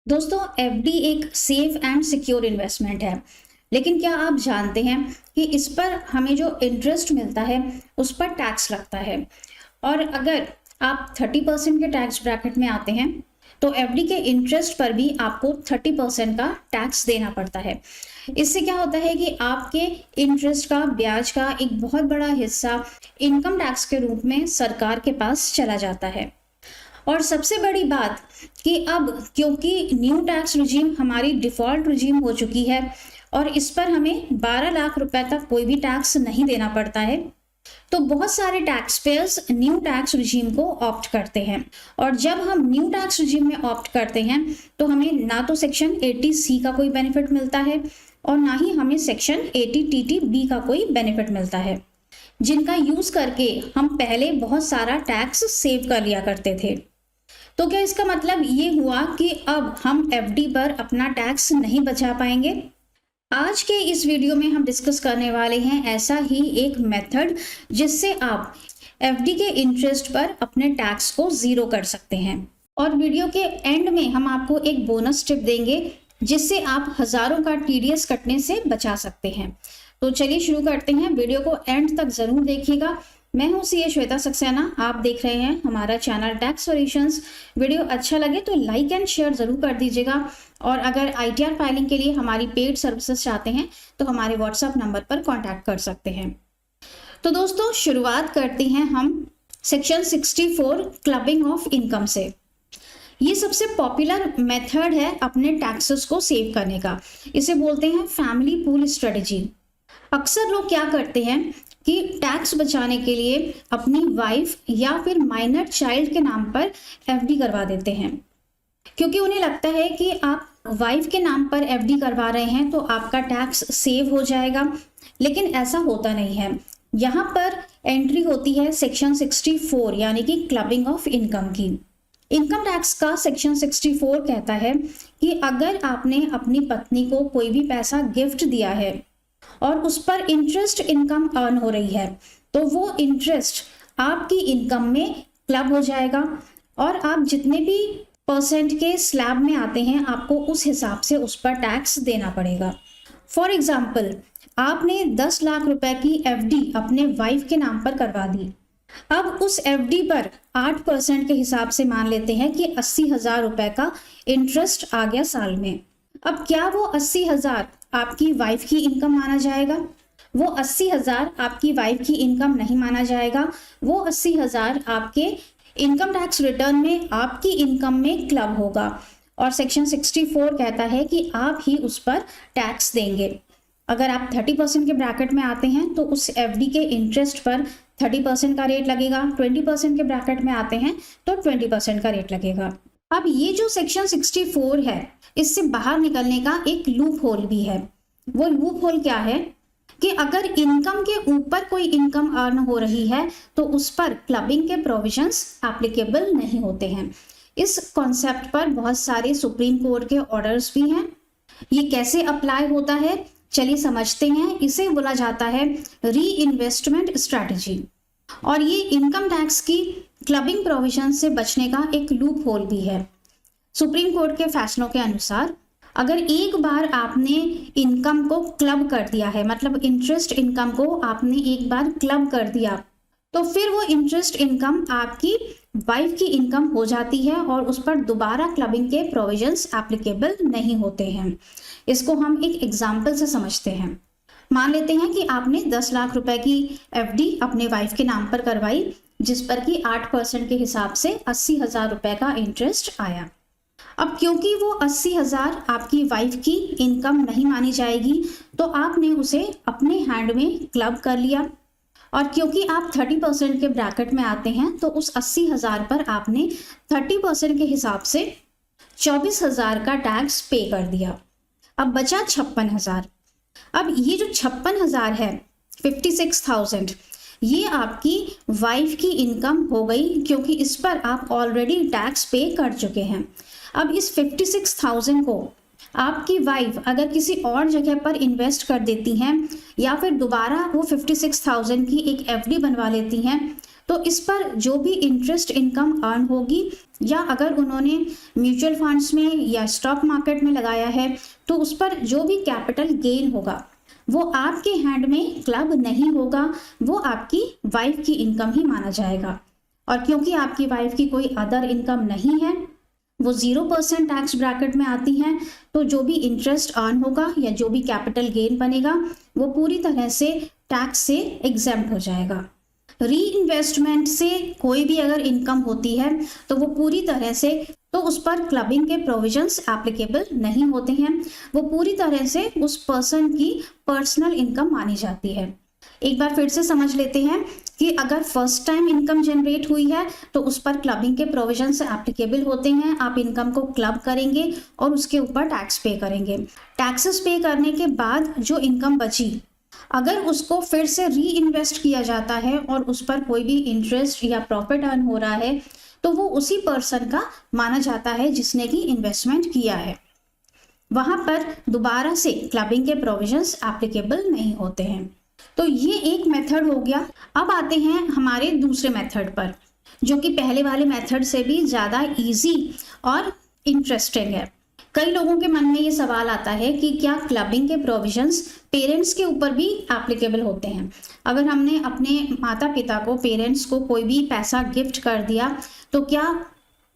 दोस्तों, एफडी एक safe and secure investment है। लेकिन क्या आप जानते हैं कि इस पर हमें जो इंटरेस्ट मिलता है उस पर टैक्स लगता है। और अगर आप 30% के टैक्स ब्रैकेट में आते हैं तो एफडी के इंटरेस्ट पर भी आपको 30% का टैक्स देना पड़ता है। इससे क्या होता है कि आपके इंटरेस्ट का, ब्याज का एक बहुत बड़ा हिस्सा इनकम टैक्स के रूप में सरकार के पास चला जाता है। और सबसे बड़ी बात कि अब क्योंकि न्यू टैक्स रिजीम हमारी डिफ़ॉल्ट रिजीम हो चुकी है और इस पर हमें 12 लाख रुपए तक कोई भी टैक्स नहीं देना पड़ता है, तो बहुत सारे tax payers new tax regime को ऑप्ट करते हैं। और जब हम न्यू टैक्स रिजीम में ऑप्ट करते हैं तो हमें ना तो सेक्शन 80C का कोई बेनिफिट मिलता है और ना ही हमें सेक्शन 80TTB का कोई बेनिफिट मिलता है, जिनका यूज़ करके हम पहले बहुत सारा टैक्स सेव कर लिया करते थे। तो क्या इसका मतलब ये हुआ कि अब हम एफडी पर अपना टैक्स नहीं बचा पाएंगे? आज के इस वीडियो में हम डिस्कस करने वाले हैं ऐसा ही एक मेथड जिससे आप एफडी के इंटरेस्ट पर अपने टैक्स को ज़ीरो कर सकते हैं। और वीडियो के एंड में हम आपको एक बोनस टिप देंगे जिससे आप हज़ारों का टीडीएस कटने से बचा सकते हैं। तो चलिए शुरू करते हैं। वीडियो को एंड तक ज़रूर देखिएगा। मैं हूं सीए श्वेता सक्सेना, आप देख रहे हैं हमारा चैनल टैक्स सॉल्यूशंस। वीडियो अच्छा लगे तो लाइक एंड शेयर ज़रूर कर दीजिएगा। और अगर आईटीआर फाइलिंग के लिए हमारी पेड सर्विसेज चाहते हैं तो हमारे व्हाट्सएप नंबर पर कांटेक्ट कर सकते हैं। तो दोस्तों, शुरुआत करते हैं हम सेक्शन 64 क्लबिंग ऑफ इनकम से। ये सबसे पॉपुलर मेथड है अपने टैक्सेस को सेव करने का। इसे बोलते हैं फैमिली पूल स्ट्रेटजी। अक्सर लोग क्या करते हैं कि टैक्स बचाने के लिए अपनी वाइफ या फिर माइनर चाइल्ड के नाम पर एफडी करवा देते हैं, क्योंकि उन्हें लगता है कि आप वाइफ के नाम पर एफडी करवा रहे हैं तो आपका टैक्स सेव हो जाएगा। लेकिन ऐसा होता नहीं है। यहाँ पर एंट्री होती है सेक्शन 64 यानी कि क्लबिंग ऑफ इनकम की। इनकम टैक्स का सेक्शन 64 कहता है कि अगर आपने अपनी पत्नी को कोई भी पैसा गिफ्ट दिया है और उस पर इंटरेस्ट इनकम अर्न हो रही है तो वो इंटरेस्ट आपकी इनकम में क्लब हो जाएगा और आप जितने भी परसेंट के स्लैब में आते हैं आपको उस हिसाब से उस पर टैक्स देना पड़ेगा। फॉर एग्जाम्पल, आपने 10 लाख रुपए की एफडी अपने वाइफ के नाम पर करवा दी। अब उस एफडी पर 8% के हिसाब से मान लेते हैं कि 80,000 रुपए का इंटरेस्ट आ गया साल में। अब क्या वो 80,000 आपकी वाइफ की इनकम माना जाएगा? वो 80,000 आपकी वाइफ की इनकम नहीं माना जाएगा। वो 80,000 आपके इनकम टैक्स रिटर्न में आपकी इनकम में क्लब होगा और सेक्शन 64 कहता है कि आप ही उस पर टैक्स देंगे। अगर आप 30% के ब्रैकेट में आते हैं तो उस एफडी के इंटरेस्ट पर 30% का रेट लगेगा। 20% के ब्रैकेट में आते हैं तो 20% का रेट लगेगा। अब ये जो सेक्शन 64 है, इससे बाहर निकलने का एक लूप होल भी है। वो लूप होल क्या है कि अगर इनकम के ऊपर कोई इनकम अर्न हो रही है तो उस पर क्लबिंग के प्रोविजंस एप्लीकेबल नहीं होते हैं। इस कॉन्सेप्ट पर बहुत सारे सुप्रीम कोर्ट के ऑर्डर्स भी हैं। ये कैसे अप्लाई होता है, चलिए समझते हैं। इसे बोला जाता है री इन्वेस्टमेंट स्ट्रैटेजी। और ये इनकम टैक्स की क्लबिंग प्रोविजन से बचने का एक लूप होल भी है। सुप्रीम कोर्ट के फैसलों के अनुसार अगर एक बार आपने इनकम को क्लब कर दिया है, मतलब इंटरेस्ट इनकम को आपने एक बार क्लब कर दिया, तो फिर वो इंटरेस्ट इनकम आपकी वाइफ की इनकम हो जाती है और उस पर दोबारा क्लबिंग के प्रोविजंस एप्लीकेबल नहीं होते हैं। इसको हम एक एग्जाम्पल से समझते हैं। मान लेते हैं कि आपने 10 लाख रुपए की एफडी अपने वाइफ के नाम पर करवाई, जिस पर कि 8% के हिसाब से 80,000 रुपए का इंटरेस्ट आया। अब क्योंकि वो 80,000 आपकी वाइफ की इनकम नहीं मानी जाएगी तो आपने उसे अपने हैंड में क्लब कर लिया। और क्योंकि आप 30% के ब्रैकेट में आते हैं तो उस 80,000 पर आपने 30% के हिसाब से 24,000 का टैक्स पे कर दिया। अब बचा 56,000। अब ये जो 56,000 है, 56,000, ये आपकी वाइफ की इनकम हो गई क्योंकि इस पर आप ऑलरेडी टैक्स पे कर चुके हैं। अब इस 56,000 को आपकी वाइफ अगर किसी और जगह पर इन्वेस्ट कर देती हैं या फिर दोबारा वो 56,000 की एक एफडी बनवा लेती हैं तो इस पर जो भी इंटरेस्ट इनकम अर्न होगी, या अगर उन्होंने म्यूचुअल फंड्स में या स्टॉक मार्केट में लगाया है तो उस पर जो भी कैपिटल गेन होगा वो आपके हैंड में क्लब नहीं होगा, वो आपकी वाइफ की इनकम ही माना जाएगा। और क्योंकि आपकी वाइफ की कोई अदर इनकम नहीं है, वो 0% टैक्स ब्रैकेट में आती हैं, तो जो भी इंटरेस्ट अर्न होगा या जो भी कैपिटल गेन बनेगा वो पूरी तरह से टैक्स से एग्जेम्प्ट हो जाएगा। री इन्वेस्टमेंट से कोई भी अगर इनकम होती है तो वो पूरी तरह से, तो उस पर क्लबिंग के प्रोविजंस एप्लीकेबल नहीं होते हैं, वो पूरी तरह से उस पर्सन की पर्सनल इनकम मानी जाती है। एक बार फिर से समझ लेते हैं कि अगर फर्स्ट टाइम इनकम जनरेट हुई है तो उस पर क्लबिंग के प्रोविजंस एप्लीकेबल होते हैं। आप इनकम को क्लब करेंगे और उसके ऊपर टैक्स पे करेंगे। टैक्सेस पे करने के बाद जो इनकम बची, अगर उसको फिर से री इन्वेस्ट किया जाता है और उस पर कोई भी इंटरेस्ट या प्रॉफिट अर्न हो रहा है तो वो उसी पर्सन का माना जाता है जिसने की इन्वेस्टमेंट किया है। वहां पर दोबारा से क्लबिंग के प्रोविजंस एप्लीकेबल नहीं होते हैं। तो ये एक मेथड हो गया। अब आते हैं हमारे दूसरे मेथड पर, जो कि पहले वाले मेथड से भी ज़्यादा इजी और इंटरेस्टिंग है। कई लोगों के मन में ये सवाल आता है कि क्या क्लबिंग के प्रोविजंस पेरेंट्स के ऊपर भी एप्लीकेबल होते हैं। अगर हमने अपने माता पिता को, पेरेंट्स को कोई भी पैसा गिफ्ट कर दिया तो क्या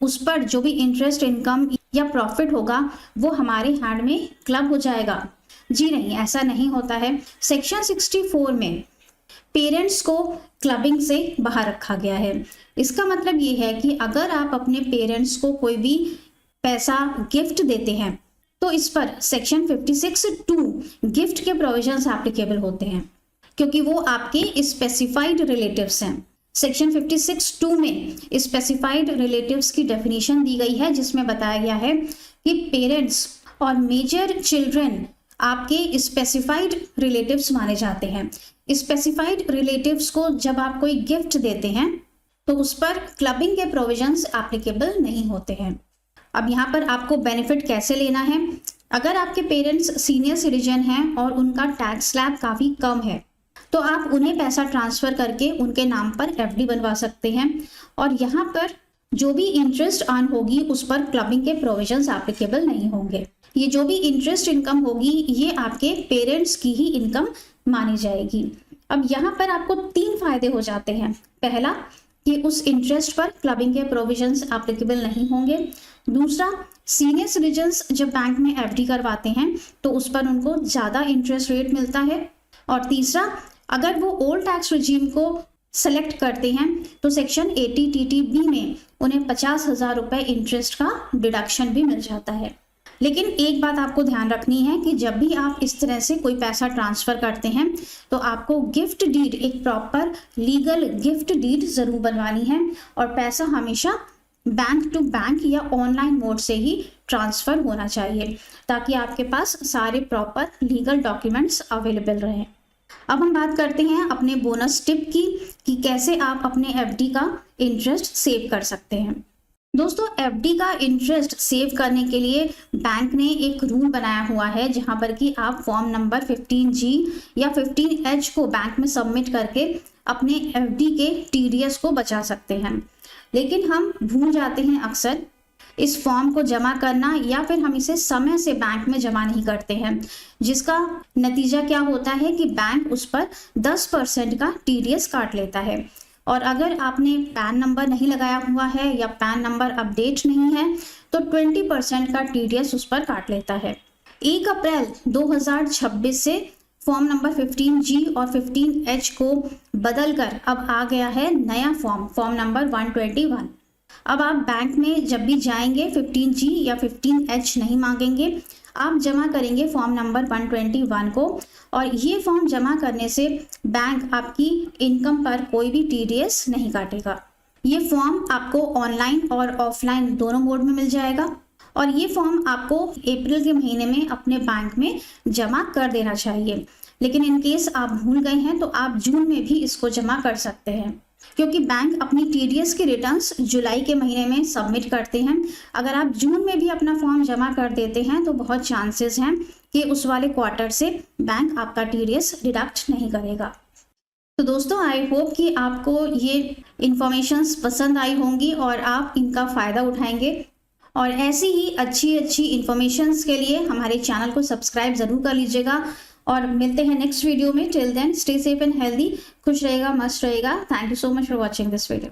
उस पर जो भी इंटरेस्ट इनकम या प्रॉफिट होगा वो हमारे हैंड में क्लब हो जाएगा? जी नहीं, ऐसा नहीं होता है। सेक्शन 64 में पेरेंट्स को क्लबिंग से बाहर रखा गया है। इसका मतलब ये है कि अगर आप अपने पेरेंट्स को कोई भी पैसा गिफ्ट देते हैं तो इस पर सेक्शन 56(2) गिफ्ट के प्रोविजंस एप्लीकेबल होते हैं, क्योंकि वो आपके स्पेसिफाइड रिलेटिव्स हैं। सेक्शन 56(2) में स्पेसिफाइड रिलेटिव्स की डेफिनेशन दी गई है, जिसमें बताया गया है कि पेरेंट्स और मेजर चिल्ड्रन आपके स्पेसिफाइड रिलेटिव्स माने जाते हैं। स्पेसिफाइड रिलेटिव्स को जब आप कोई गिफ्ट देते हैं तो उस पर क्लबिंग के प्रोविजंस एप्लीकेबल नहीं होते हैं। अब यहाँ पर आपको बेनिफिट कैसे लेना है? अगर आपके पेरेंट्स सीनियर सिटीजन हैं और उनका टैक्स स्लैब काफ़ी कम है तो आप उन्हें पैसा ट्रांसफ़र करके उनके नाम पर एफडी बनवा सकते हैं, और यहाँ पर जो भी इंटरेस्ट अर्न होगी उस पर क्लबिंग के प्रोविजंस एप्लीकेबल नहीं होंगे। ये जो भी इंटरेस्ट इनकम होगी ये आपके पेरेंट्स की ही इनकम मानी जाएगी। अब यहाँ पर आपको 3 फायदे हो जाते हैं। पहला कि उस इंटरेस्ट पर क्लबिंग के प्रोविजंस एप्लीकेबल नहीं होंगे। दूसरा, सीनियर सिटीजन्स जब बैंक में एफडी करवाते हैं तो उस पर उनको ज़्यादा इंटरेस्ट रेट मिलता है। और तीसरा, अगर वो ओल्ड टैक्स रिजीम को सेलेक्ट करते हैं तो सेक्शन 80TTB में उन्हें 50,000 रुपये इंटरेस्ट का डिडक्शन भी मिल जाता है। लेकिन एक बात आपको ध्यान रखनी है कि जब भी आप इस तरह से कोई पैसा ट्रांसफ़र करते हैं तो आपको गिफ्ट डीड, एक प्रॉपर लीगल गिफ्ट डीड ज़रूर बनवानी है, और पैसा हमेशा बैंक टू बैंक या ऑनलाइन मोड से ही ट्रांसफ़र होना चाहिए, ताकि आपके पास सारे प्रॉपर लीगल डॉक्यूमेंट्स अवेलेबल रहें। अब हम बात करते हैं अपने बोनस टिप की कि कैसे आप अपने एफडी का इंटरेस्ट सेव कर सकते हैं। दोस्तों, एफडी का इंटरेस्ट सेव करने के लिए बैंक ने एक रूल बनाया हुआ है, जहां पर कि आप फॉर्म नंबर 15G या 15H को बैंक में सबमिट करके अपने एफडी के टीडीएस को बचा सकते हैं। लेकिन हम भूल जाते हैं अक्सर इस फॉर्म को जमा करना, या फिर हम इसे समय से बैंक में जमा नहीं करते हैं, जिसका नतीजा क्या होता है कि बैंक उस पर 10% का टीडीएस काट लेता है। और अगर आपने पैन नंबर नहीं लगाया हुआ है या पैन नंबर अपडेट नहीं है तो 20% का टीडीएस उस पर काट लेता है। 1 अप्रैल 2026 से फॉर्म नंबर 15G और 15H को बदलकर अब आ गया है नया फॉर्म नंबर 121। अब आप बैंक में जब भी जाएंगे 15G या 15H नहीं मांगेंगे, आप जमा करेंगे फॉर्म नंबर 121 को, और ये फॉर्म जमा करने से बैंक आपकी इनकम पर कोई भी टीडीएस नहीं काटेगा। ये फॉर्म आपको ऑनलाइन और ऑफलाइन दोनों मोड में मिल जाएगा, और ये फॉर्म आपको अप्रैल के महीने में अपने बैंक में जमा कर देना चाहिए। लेकिन इन केस आप भूल गए हैं तो आप जून में भी इसको जमा कर सकते हैं, क्योंकि बैंक अपनी टीडीएस की रिटर्न्स जुलाई के महीने में सबमिट करते हैं। अगर आप जून में भी अपना फॉर्म जमा कर देते हैं तो बहुत चांसेस हैं कि उस वाले क्वार्टर से बैंक आपका टीडीएस डिडक्ट नहीं करेगा। तो दोस्तों आई होप कि आपको ये इन्फॉर्मेशंस पसंद आई होंगी और आप इनका फ़ायदा उठाएंगे। और ऐसी ही अच्छी अच्छी इन्फॉर्मेशंस के लिए हमारे चैनल को सब्सक्राइब ज़रूर कर लीजिएगा। और मिलते हैं नेक्स्ट वीडियो में। Till then stay safe and healthy. खुश रहेगा, मस्त रहेगा। Thank you so much for watching this video.